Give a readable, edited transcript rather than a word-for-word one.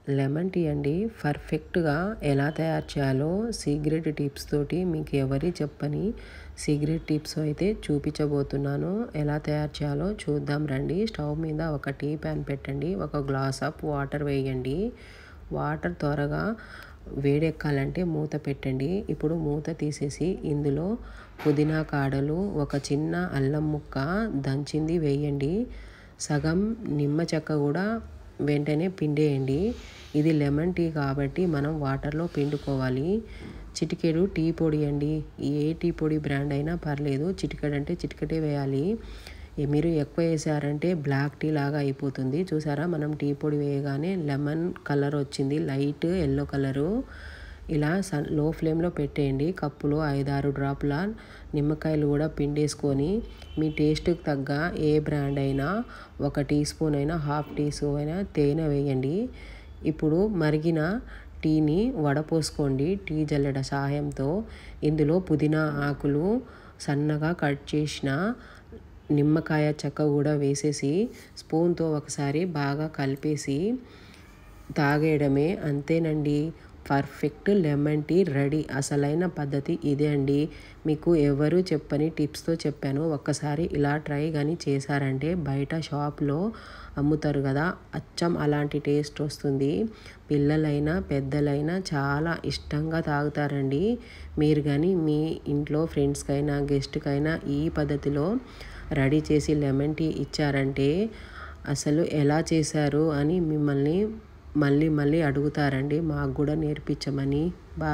Lemon tea అండి పర్ఫెక్ట్గా ఎలా తయారు చేయాలో సీక్రెట్ టిప్స్ తోటి మీకు ఎవరి చెప్పని సీక్రెట్ టిప్స్ అయితే చూపించబోతున్నాను. ఎలా తయారు చేయాలో చూద్దాం రండి. స్టవ్ మీద ఒక టీ ప్యాన్ పెట్టండి, ఒక గ్లాస్ ఆఫ్ వాటర్ వేయండి. వాటర్ త్వరగా వేడెక్కాలంటే మూత పెట్టండి. ఇప్పుడు మూత తీసేసి ఇందులో పుదీనా కాడలు, ఒక చిన్న అల్లం ముక్క దంచింది వేయండి. సగం నిమ్మ చెక్క కూడా వెంటనే పిండేయండి. ఇది లెమన్ టీ కాబట్టి మనం వాటర్లో పిండుకోవాలి. చిటికెడు టీ పొడి అండి, ఏ టీ పొడి బ్రాండ్ అయినా పర్లేదు. చిటికెడు అంటే చిటికెటే వేయాలి. మీరు ఎక్కువ వేసారంటే బ్లాక్ టీ లాగా అయిపోతుంది. చూసారా, మనం టీ పొడి వేయగానే లెమన్ కలర్ వచ్చింది, లైట్ ఎల్లో కలరు. ఇలా లో ఫ్లేమ్లో పెట్టేయండి. కప్పులో 5-6 డ్రాపుల నిమ్మకాయలు కూడా పిండేసుకొని మీ టేస్ట్కి తగ్గ ఏ బ్రాండ్ అయినా 1 టీ స్పూన్ అయినా, హాఫ్ టీ స్పూన్ అయినా తేనె వేయండి. ఇప్పుడు మరిగిన టీని వడపోసుకోండి టీ జల్లెడ సహాయంతో. ఇందులో పుదీనా ఆకులు, సన్నగా కట్ చేసిన నిమ్మకాయ చెక్క కూడా వేసేసి స్పూన్తో ఒకసారి బాగా కలిపేసి తాగేయడమే. అంతేనండి, పర్ఫెక్ట్ లెమన్ టీ రెడీ. అసలైన పద్ధతి ఇదే అండి. మీకు ఎవరు చెప్పని టిప్స్తో చెప్పాను. ఒక్కసారి ఇలా ట్రై కానీ చేశారంటే బయట షాప్లో అమ్ముతారు కదా, అచ్చం అలాంటి టేస్ట్ వస్తుంది. పిల్లలైనా పెద్దలైనా చాలా ఇష్టంగా తాగుతారండి. మీరు కానీ మీ ఇంట్లో ఫ్రెండ్స్కైనా గెస్ట్కైనా ఈ పద్ధతిలో రెడీ చేసి లెమన్ టీ ఇచ్చారంటే అసలు ఎలా చేశారు అని మిమ్మల్ని మళ్ళీ మళ్ళీ అడుగుతారండి, మాకు కూడా నేర్పించమని. బాయ్.